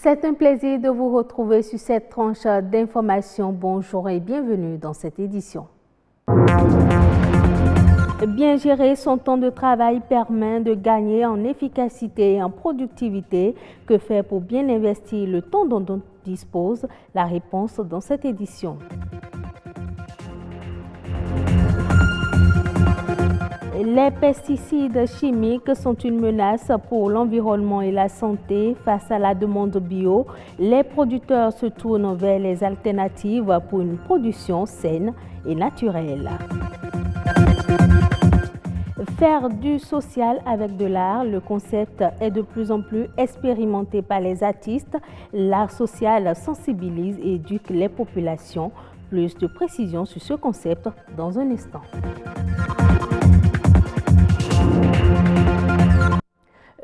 C'est un plaisir de vous retrouver sur cette tranche d'information. Bonjour et bienvenue dans cette édition. Bien gérer son temps de travail permet de gagner en efficacité et en productivité. Que faire pour bien investir le temps dont on dispose? La réponse dans cette édition. Les pesticides chimiques sont une menace pour l'environnement et la santé. Face à la demande bio, les producteurs se tournent vers les alternatives pour une production saine et naturelle. Faire du social avec de l'art, le concept est de plus en plus expérimenté par les artistes. L'art social sensibilise et éduque les populations. Plus de précisions sur ce concept dans un instant.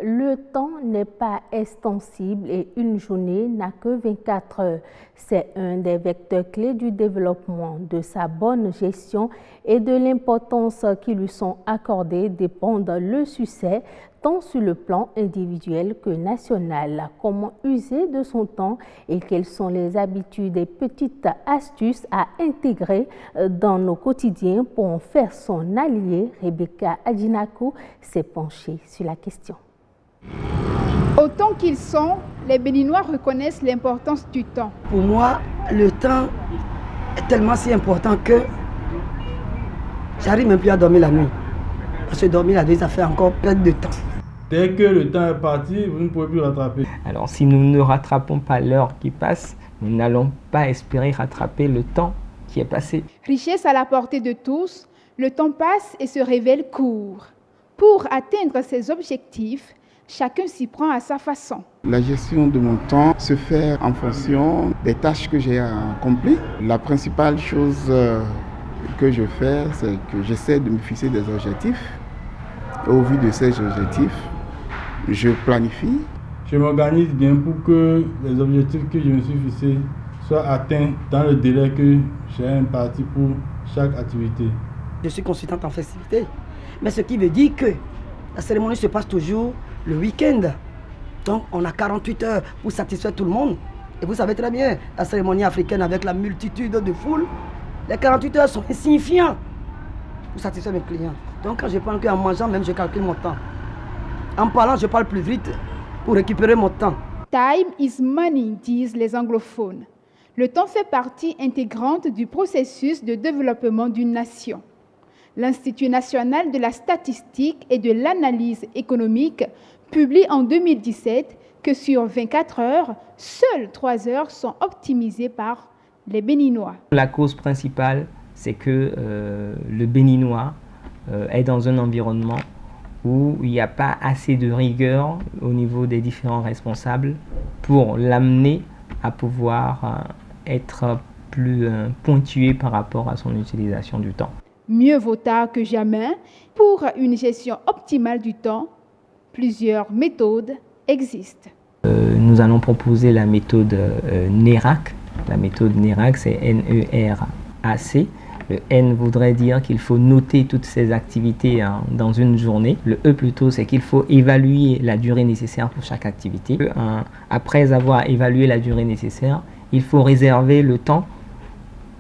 Le temps n'est pas extensible et une journée n'a que 24 heures. C'est un des vecteurs clés du développement. De sa bonne gestion et de l'importance qui lui sont accordées dépendent le succès, tant sur le plan individuel que national. Comment user de son temps et quelles sont les habitudes et petites astuces à intégrer dans nos quotidiens pour en faire son allié? Rebecca Adjinakou s'est penchée sur la question. Autant qu'ils sont, les Béninois reconnaissent l'importance du temps. Pour moi, le temps est tellement si important que j'arrive même plus à dormir la nuit. Parce que dormir la nuit, ça fait encore perdre de temps. Dès que le temps est parti, vous ne pouvez plus rattraper. Alors si nous ne rattrapons pas l'heure qui passe, nous n'allons pas espérer rattraper le temps qui est passé. Richesse à la portée de tous, le temps passe et se révèle court. Pour atteindre ses objectifs, chacun s'y prend à sa façon. La gestion de mon temps se fait en fonction des tâches que j'ai accomplies. La principale chose que je fais, c'est que j'essaie de me fixer des objectifs. Au vu de ces objectifs, je planifie. Je m'organise bien pour que les objectifs que je me suis fixés soient atteints dans le délai que j'ai imparti pour chaque activité. Je suis consultante en festivité, mais ce qui veut dire que la cérémonie se passe toujours le week-end. Donc on a 48 heures pour satisfaire tout le monde. Et vous savez très bien, la cérémonie africaine avec la multitude de foules, les 48 heures sont insignifiants pour satisfaire mes clients. Donc quand je parle qu'en mangeant même, je calcule mon temps. En parlant, je parle plus vite pour récupérer mon temps. Time is money, disent les anglophones. Le temps fait partie intégrante du processus de développement d'une nation. L'Institut national de la statistique et de l'analyse économique publie en 2017 que sur 24 heures, seules 3 heures sont optimisées par les Béninois. La cause principale, c'est que le Béninois est dans un environnement où il n'y a pas assez de rigueur au niveau des différents responsables pour l'amener à pouvoir être plus pointué par rapport à son utilisation du temps. Mieux vaut tard que jamais. Pour une gestion optimale du temps, plusieurs méthodes existent. Nous allons proposer la méthode NERAC. La méthode NERAC, c'est N-E-R-A-C. Le N voudrait dire qu'il faut noter toutes ces activités dans une journée. Le E plutôt, c'est qu'il faut évaluer la durée nécessaire pour chaque activité. Après avoir évalué la durée nécessaire, il faut réserver le temps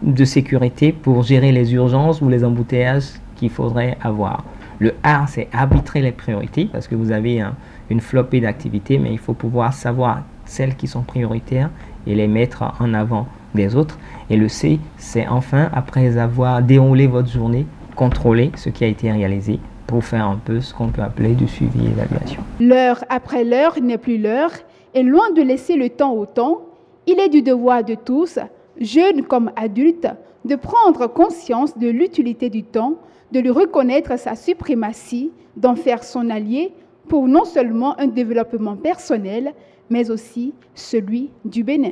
de sécurité pour gérer les urgences ou les embouteillages qu'il faudrait avoir. Le R, c'est arbitrer les priorités parce que vous avez une flopée d'activités, mais il faut pouvoir savoir celles qui sont prioritaires et les mettre en avant des autres. Et le C, c'est enfin, après avoir déroulé votre journée, contrôler ce qui a été réalisé pour faire un peu ce qu'on peut appeler du suivi et évaluation. L'heure après l'heure n'est plus l'heure et loin de laisser le temps au temps, il est du devoir de tous, jeunes comme adultes, de prendre conscience de l'utilité du temps, de lui reconnaître sa suprématie, d'en faire son allié pour non seulement un développement personnel, mais aussi celui du Bénin.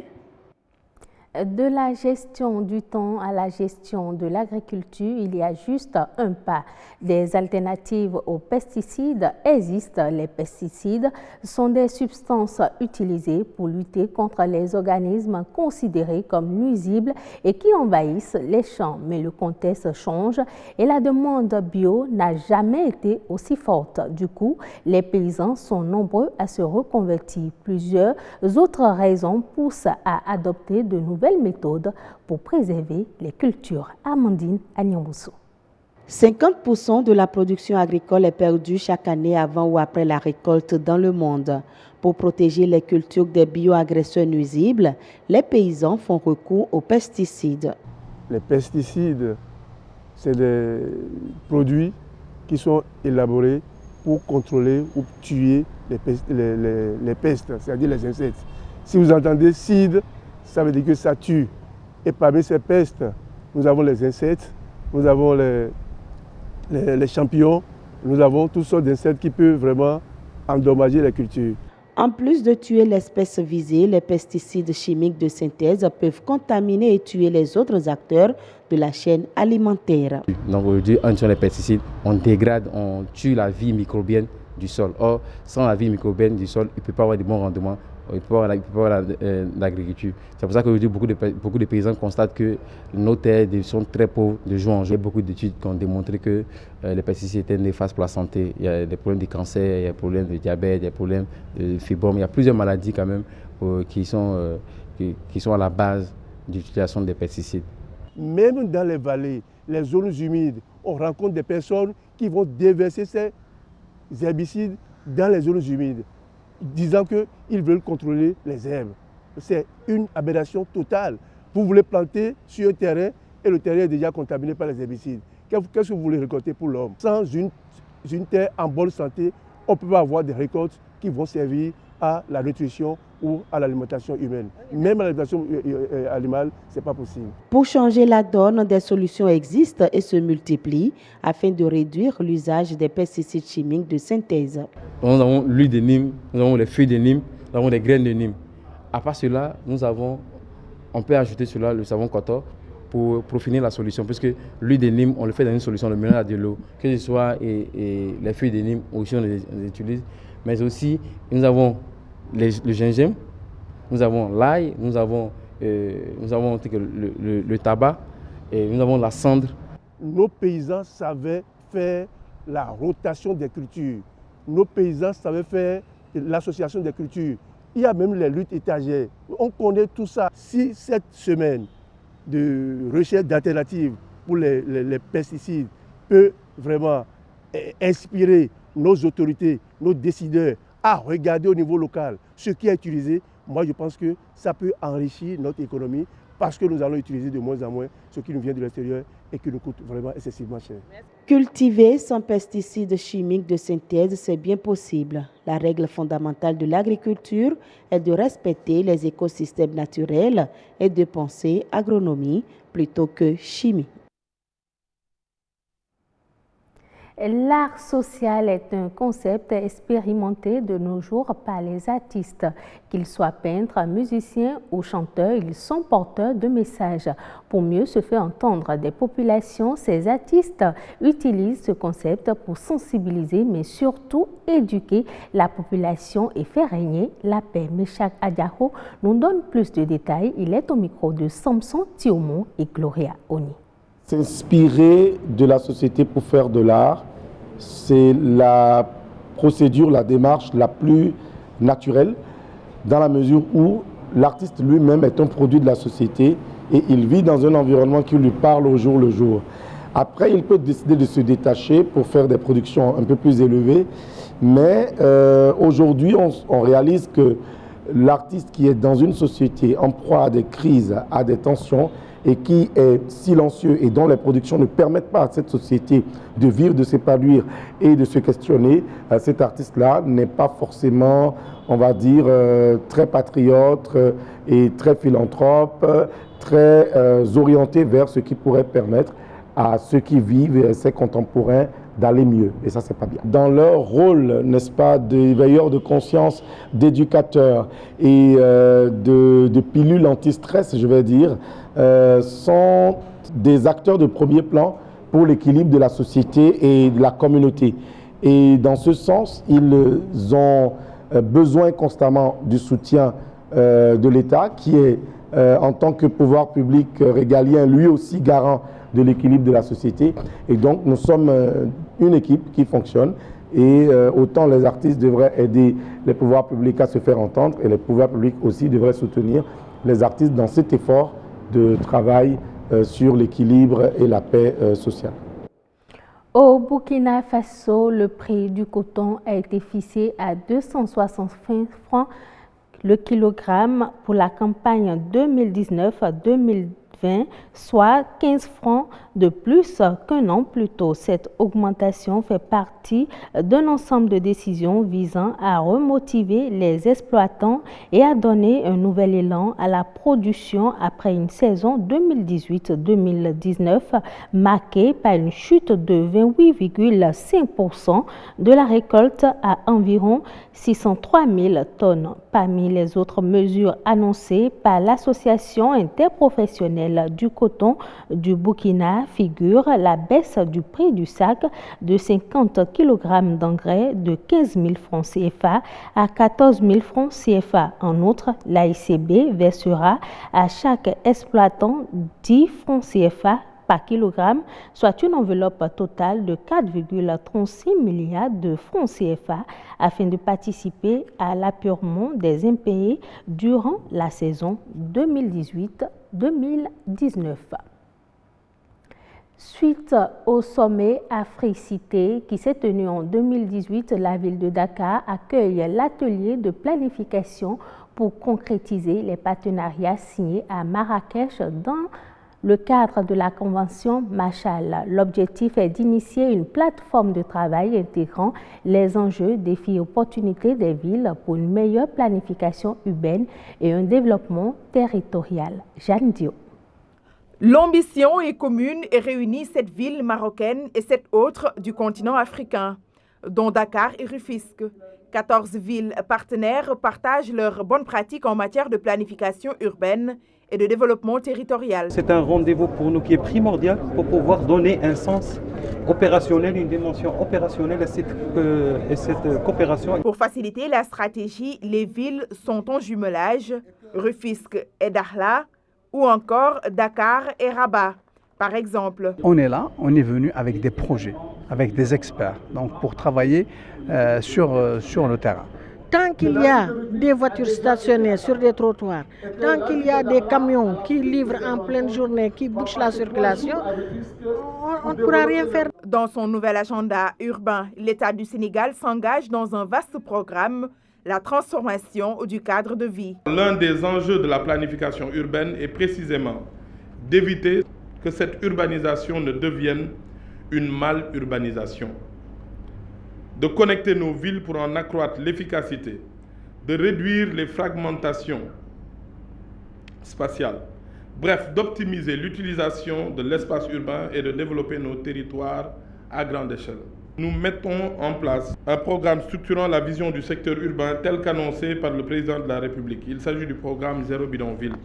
De la gestion du temps à la gestion de l'agriculture, il y a juste un pas. Des alternatives aux pesticides existent. Les pesticides sont des substances utilisées pour lutter contre les organismes considérés comme nuisibles et qui envahissent les champs. Mais le contexte change et la demande bio n'a jamais été aussi forte. Du coup, les paysans sont nombreux à se reconvertir. Plusieurs autres raisons poussent à adopter de nouvelles méthodes pour préserver les cultures. Amandine Agnamboussou. 50% de la production agricole est perdue chaque année avant ou après la récolte dans le monde. Pour protéger les cultures des bioagresseurs nuisibles, les paysans font recours aux pesticides. Les pesticides, c'est des produits qui sont élaborés pour contrôler ou tuer les pestes, c'est-à-dire les insectes. Si vous entendez cide, ça veut dire que ça tue. Et parmi ces pestes, nous avons les insectes, nous avons les champignons, nous avons toutes sortes d'insectes qui peuvent vraiment endommager les cultures. En plus de tuer l'espèce visée, les pesticides chimiques de synthèse peuvent contaminer et tuer les autres acteurs de la chaîne alimentaire. Donc aujourd'hui, en tuant les pesticides, on dégrade, on tue la vie microbienne du sol. Or, sans la vie microbienne du sol, il ne peut pas avoir de bons rendements. Il peut pas avoir l'agriculture. C'est pour ça qu'aujourd'hui, beaucoup de paysans constatent que nos terres sont très pauvres de jour. Il y a beaucoup d'études qui ont démontré que les pesticides étaient néfastes pour la santé. Il y a des problèmes de cancer, il y a des problèmes de diabète, il y a des problèmes de fibrome. Il y a plusieurs maladies quand même qui sont à la base de l'utilisation des pesticides. Même dans les vallées, les zones humides, on rencontre des personnes qui vont déverser ces herbicides dans les zones humides, disant qu'ils veulent contrôler les herbes. C'est une aberration totale. Vous voulez planter sur un terrain et le terrain est déjà contaminé par les herbicides. Qu'est-ce que vous voulez récolter pour l'homme? Sans une terre en bonne santé, on ne peut pas avoir des récoltes qui vont servir à la nutrition ou à l'alimentation humaine. Même à l'alimentation animale, ce n'est pas possible. Pour changer la donne, des solutions existent et se multiplient afin de réduire l'usage des pesticides chimiques de synthèse. Nous avons l'huile de Nîmes, nous avons les feuilles de Nîmes, nous avons les graines de Nîmes. À part cela, on peut ajouter cela le savon coton pour finir la solution, puisque l'huile de Nîmes, on le fait dans une solution, on le mélange à de l'eau, que ce soit et les feuilles de Nîmes aussi on les utilise, mais aussi nous avons le gingembre, nous avons l'ail, nous avons le tabac et nous avons la cendre. Nos paysans savaient faire la rotation des cultures. Nos paysans savaient faire l'association des cultures. Il y a même les luttes étagères. On connaît tout ça. Si cette semaine de recherche d'alternatives pour les pesticides peut vraiment inspirer nos autorités, nos décideurs à regarder au niveau local ce qui est utilisé, moi je pense que ça peut enrichir notre économie parce que nous allons utiliser de moins en moins ce qui nous vient de l'extérieur et qui nous coûte vraiment excessivement cher. Cultiver sans pesticides chimiques de synthèse, c'est bien possible. La règle fondamentale de l'agriculture est de respecter les écosystèmes naturels et de penser agronomie plutôt que chimie. L'art social est un concept expérimenté de nos jours par les artistes. Qu'ils soient peintres, musiciens ou chanteurs, ils sont porteurs de messages. Pour mieux se faire entendre des populations, ces artistes utilisent ce concept pour sensibiliser, mais surtout éduquer la population et faire régner la paix. Meshak Adiaho nous donne plus de détails. Il est au micro de Samson Thiaumont et Gloria Oni. S'inspirer de la société pour faire de l'art, c'est la procédure, la démarche la plus naturelle dans la mesure où l'artiste lui-même est un produit de la société et il vit dans un environnement qui lui parle au jour le jour. Après, il peut décider de se détacher pour faire des productions un peu plus élevées, mais aujourd'hui, on réalise que l'artiste qui est dans une société en proie à des crises, à des tensions, et qui est silencieux et dont les productions ne permettent pas à cette société de vivre, de s'épanouir et de se questionner, cet artiste-là n'est pas forcément, on va dire, très patriote et très philanthrope, très orienté vers ce qui pourrait permettre à ceux qui vivent, ses contemporains, d'aller mieux. Et ça, c'est pas bien. Dans leur rôle, n'est-ce pas, d'éveilleurs de conscience, d'éducateurs et de pilules anti-stress, je vais dire, sont des acteurs de premier plan pour l'équilibre de la société et de la communauté. Et dans ce sens, ils ont besoin constamment du soutien de l'État qui est, en tant que pouvoir public régalien, lui aussi garant de l'équilibre de la société. Et donc, nous sommes une équipe qui fonctionne et autant les artistes devraient aider les pouvoirs publics à se faire entendre et les pouvoirs publics aussi devraient soutenir les artistes dans cet effort de travail sur l'équilibre et la paix sociale. Au Burkina Faso, le prix du coton a été fixé à 265 francs le kilogramme pour la campagne 2019-2020, soit 15 francs de plus qu'un an plus tôt. Cette augmentation fait partie d'un ensemble de décisions visant à remotiver les exploitants et à donner un nouvel élan à la production après une saison 2018-2019 marquée par une chute de 28,5% de la récolte à environ 603 000 tonnes. Parmi les autres mesures annoncées par l'Association interprofessionnelle du coton du Burkina figure la baisse du prix du sac de 50 kg d'engrais de 15 000 francs CFA à 14 000 francs CFA. En outre, l'AICB versera à chaque exploitant 10 francs CFA par kilogramme, soit une enveloppe totale de 4,36 milliards de francs CFA afin de participer à l'apurement des impayés durant la saison 2018-2019. Suite au sommet Africité qui s'est tenu en 2018, la ville de Dakar accueille l'atelier de planification pour concrétiser les partenariats signés à Marrakech dans le cadre de la convention Machal. L'objectif est d'initier une plateforme de travail intégrant les enjeux, défis et opportunités des villes pour une meilleure planification urbaine et un développement territorial. Jeanne Dio. L'ambition est commune et réunit cette ville marocaine et 7 autres du continent africain, dont Dakar et Rufisque. 14 villes partenaires partagent leurs bonnes pratiques en matière de planification urbaine et de développement territorial. C'est un rendez-vous pour nous qui est primordial pour pouvoir donner un sens opérationnel, une dimension opérationnelle à cette coopération. Pour faciliter la stratégie, les villes sont en jumelage, Rufisque et Dakhla, ou encore Dakar et Rabat, par exemple. On est là, on est venu avec des projets, avec des experts, donc pour travailler sur le terrain. Tant qu'il y a des voitures stationnées sur des trottoirs, tant qu'il y a des camions qui livrent en pleine journée, qui bouchent la circulation, on ne pourra rien faire. Dans son nouvel agenda urbain, l'État du Sénégal s'engage dans un vaste programme, la transformation du cadre de vie. L'un des enjeux de la planification urbaine est précisément d'éviter que cette urbanisation ne devienne une mal-urbanisation, de connecter nos villes pour en accroître l'efficacité, de réduire les fragmentations spatiales, bref, d'optimiser l'utilisation de l'espace urbain et de développer nos territoires à grande échelle. Nous mettons en place un programme structurant la vision du secteur urbain tel qu'annoncé par le président de la République. Il s'agit du programme Zéro Bidonville.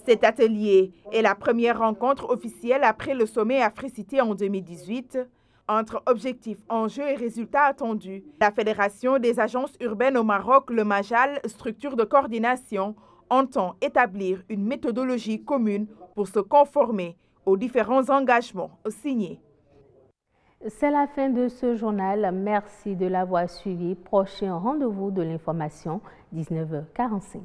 Cet atelier est la première rencontre officielle après le sommet Africité en 2018. Entre objectifs, enjeux et résultats attendus, la Fédération des agences urbaines au Maroc, le MAJAL, structure de coordination, entend établir une méthodologie commune pour se conformer aux différents engagements signés. C'est la fin de ce journal. Merci de l'avoir suivi. Prochain rendez-vous de l'information, 19h45.